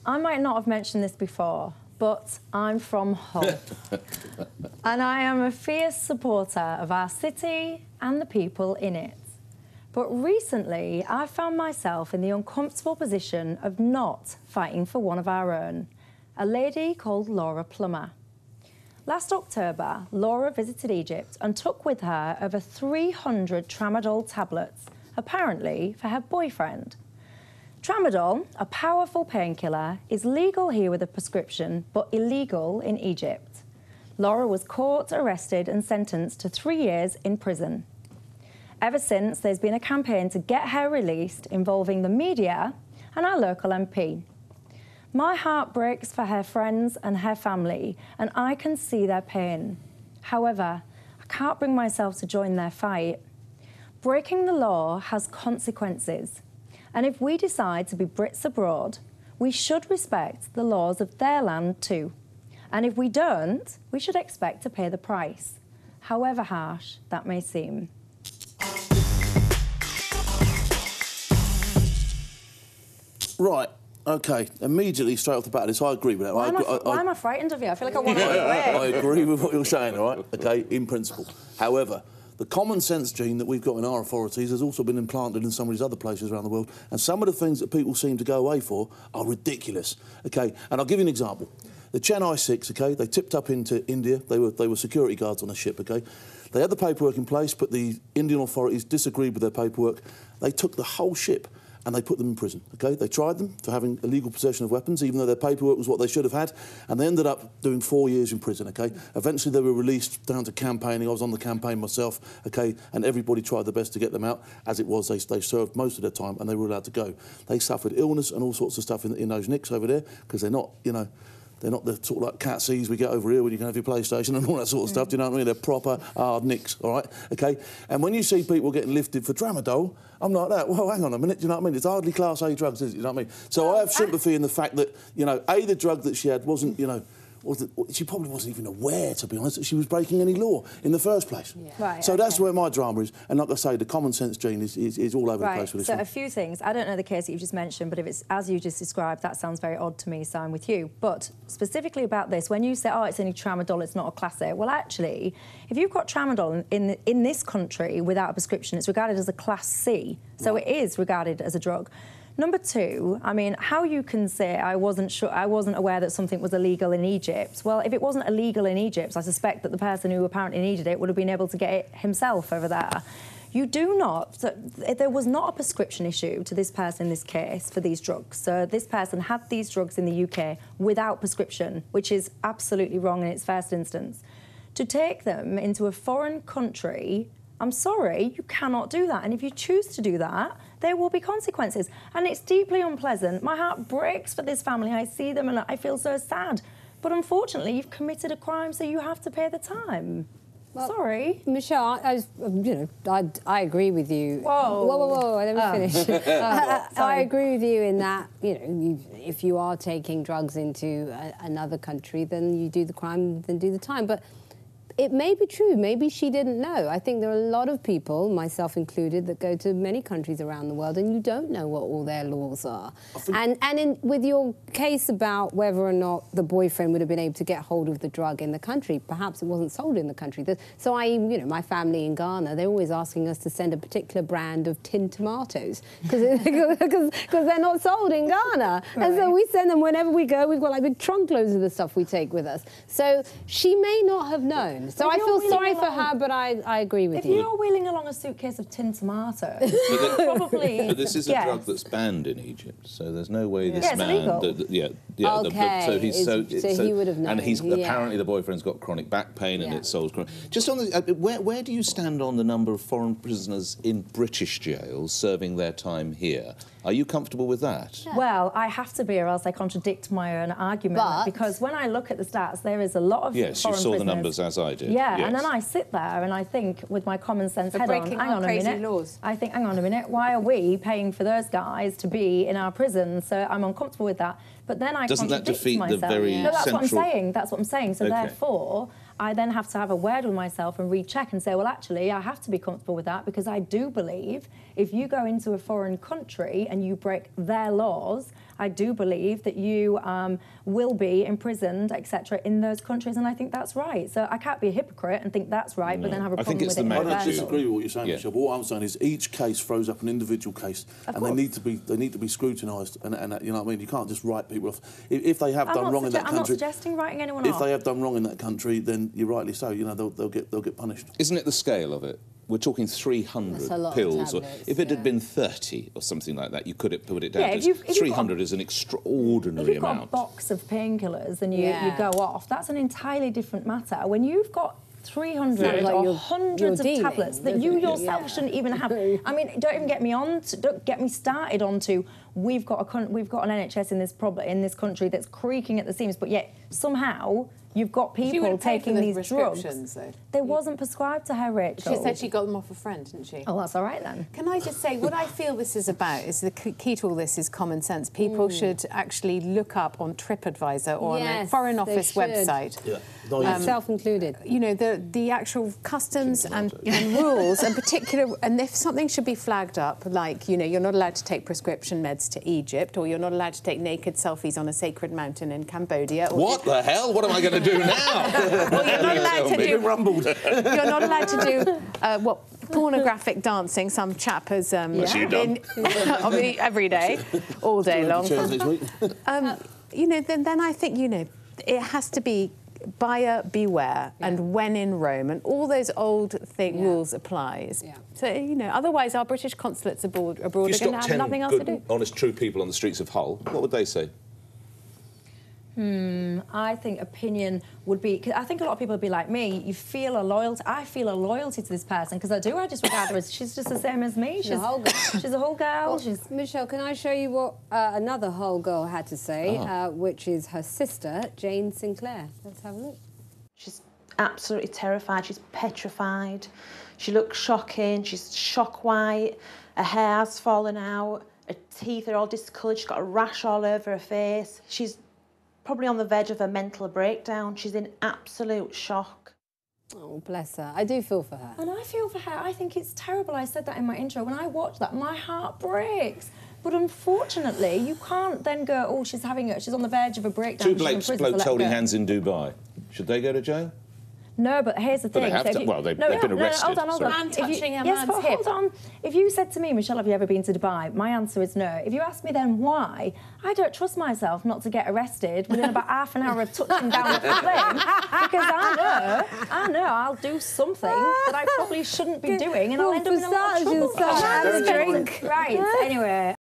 I might not have mentioned this before, but I'm from Hull. And I am a fierce supporter of our city and the people in it. But recently, I found myself in the uncomfortable position of not fighting for one of our own, a lady called Laura Plummer. Last October, Laura visited Egypt and took with her over 300 tramadol tablets, apparently for her boyfriend. Tramadol, a powerful painkiller, is legal here with a prescription, but illegal in Egypt. Laura was caught, arrested and sentenced to 3 years in prison. Ever since, there's been a campaign to get her released involving the media and our local MP. My heart breaks for her friends and her family, and I can see their pain. However, I can't bring myself to join their fight. Breaking the law has consequences. And if we decide to be Brits abroad, we should respect the laws of their land too. And if we don't, we should expect to pay the price, however harsh that may seem. Right, OK. Immediately, straight off the bat of this, I agree with that. Why am I frightened of you? I feel like I want to run away. I agree with what you're saying, all right? OK, in principle. However, the common sense gene that we've got in our authorities has also been implanted in some of these other places around the world, and some of the things that people seem to go away for are ridiculous. OK, and I'll give you an example. The Chennai 6, OK, they tipped up into India. They were security guards on a ship, OK? They had the paperwork in place, but the Indian authorities disagreed with their paperwork. They took the whole ship and they put them in prison, OK? They tried them for having illegal possession of weapons, even though their paperwork was what they should have had, and they ended up doing 4 years in prison, OK? Eventually they were released down to campaigning. I was on the campaign myself, OK? And everybody tried their best to get them out. As it was, they served most of their time and they were allowed to go. They suffered illness and all sorts of stuff in those nicks over there, because they're not, you know, they're not the sort of like cat C's we get over here when you can have your PlayStation and all that sort of stuff, do you know what I mean? They're proper hard nicks, all right? OK? And when you see people getting lifted for tramadol, I'm like that, well, hang on a minute, do you know what I mean? It's hardly Class A drugs, is it, you know what I mean? So I have sympathy in the fact that, you know, A, the drug that she had wasn't, you know, she probably wasn't even aware, to be honest, that she was breaking any law in the first place. Yeah. Right, so that's where my drama is. And like I say, the common sense gene is all over the place with this one. So a few things. I don't know the case that you've just mentioned, but if it's as you just described, that sounds very odd to me, so I'm with you. But specifically about this, when you say, oh, it's only tramadol, it's not a Class A, well, actually, if you've got tramadol in this country without a prescription, it's regarded as a Class C. So it is regarded as a drug. Number two, I mean, how you can say I wasn't aware that something was illegal in Egypt. Well, if it wasn't illegal in Egypt, I suspect that the person who apparently needed it would have been able to get it himself over there. You do not, so there was not a prescription issue to this person in this case for these drugs. So this person had these drugs in the UK without prescription, which is absolutely wrong in its first instance. To take them into a foreign country, I'm sorry, you cannot do that. And if you choose to do that, there will be consequences. And it's deeply unpleasant. My heart breaks for this family. I see them and I feel so sad. But unfortunately, you've committed a crime, so you have to pay the time. Well, sorry. Michelle, I agree with you. Whoa, let me finish. I agree with you in that, you know, if you are taking drugs into another country, then you do the crime, then do the time. But it may be true. Maybe she didn't know. I think there are a lot of people, myself included, that go to many countries around the world and you don't know what all their laws are. With your case about whether or not the boyfriend would have been able to get hold of the drug in the country, perhaps it wasn't sold in the country. So you know, my family in Ghana, they're always asking us to send a particular brand of tinned tomatoes because they're not sold in Ghana. Right. And so we send them whenever we go. We've got like big trunk loads of the stuff we take with us. So she may not have known. So I feel sorry for her, but I agree with you. If you're wheeling along a suitcase of tinned tomatoes, probably... But this is a drug that's banned in Egypt, so there's no way this man... Okay. So he would have known. And apparently the boyfriend's got chronic back pain and it solves... Just on the... where do you stand on the number of foreign prisoners in British jails serving their time here? Are you comfortable with that? Yeah. Well, I have to be, or else I contradict my own argument. Because when I look at the stats, there is a lot of foreign prisoners. Yes, you saw the numbers as I did. Yeah, and then I sit there and I think, with my common sense head on, hang on a minute. Laws. I think, hang on a minute, why are we paying for those guys to be in our prison? So I'm uncomfortable with that. But then I Doesn't that defeat myself. the very No, that's central... what I'm saying. That's what I'm saying. So therefore, I then have to have a word with myself and recheck and say, well, actually, I have to be comfortable with that because I do believe if you go into a foreign country and you break their laws, I do believe that you will be imprisoned, etc., in those countries, and I think that's right. So I can't be a hypocrite and think that's right, but then have a problem with it. I don't disagree with what you're saying, Michelle. But what I'm saying is each case throws up an individual case, and they need to be scrutinised. And you know what I mean. You can't just write people off if they have done wrong in that country. I'm not suggesting writing anyone off. If they have done wrong in that country, then you're rightly so. You know, they'll get punished. Isn't it the scale of it? We're talking 300 pills. Tablets, if it had been 30 or something like that, you could have put it down. Yeah, if 300 is an extraordinary if you've amount. got a box of painkillers and you go off, that's an entirely different matter. When you've got 300 or hundreds of tablets that you yourself shouldn't even have. I mean, don't even get me don't get me started onto we've got an NHS in this country that's creaking at the seams, but yet somehow you've got people taking these drugs. Though. They wasn't prescribed to her, Rachel. She said she got them off a friend, didn't she? Oh, that's all right then. Can I just say, what I feel this is about is the key to all this is common sense. People should actually look up on TripAdvisor or on a Foreign Office website. Yeah. Myself included. You know, the actual customs and rules, and particular, and if something should be flagged up, like, you know, you're not allowed to take prescription meds to Egypt, or you're not allowed to take naked selfies on a sacred mountain in Cambodia. Or what the hell? What am I going to do now? Well, you're not allowed to do... You're not allowed to do, pornographic dancing. Some chap has... every day, all day long. You know, then I think, you know, it has to be buyer beware and when in Rome, and all those old rules apply. So, you know, otherwise our British consulates abroad are going to have nothing else to do. Honest, true people on the streets of Hull, what would they say? I think opinion would be... Cause I think a lot of people would be like me. You feel a loyalty... I feel a loyalty to this person because I do. I just regard her as... She's just the same as me. She's a whole girl. She's a whole girl. Well, Michelle, can I show you what another whole girl had to say, which is her sister, Jane Sinclair. Let's have a look. She's absolutely terrified. She's petrified. She looks shocking. She's shock white. Her hair's fallen out. Her teeth are all discoloured. She's got a rash all over her face. She's probably on the verge of a mental breakdown. She's in absolute shock. Oh, bless her. I do feel for her. And I feel for her. I think it's terrible. I said that in my intro. When I watch that, my heart breaks. But unfortunately, you can't then go, oh, she's on the verge of a breakdown. Two blokes holding hands in Dubai. Should they go to jail? No, but here's the thing. They have they've been arrested. Hold on. Man touching a man's hip. Hold on. If you said to me, Michelle, have you ever been to Dubai? My answer is no. If you ask me then why, I don't trust myself not to get arrested within about half an hour of touching down the plane, because I know I'll do something that I probably shouldn't be doing, and I'll end up in a lot of trouble. Have a drink. Right, anyway.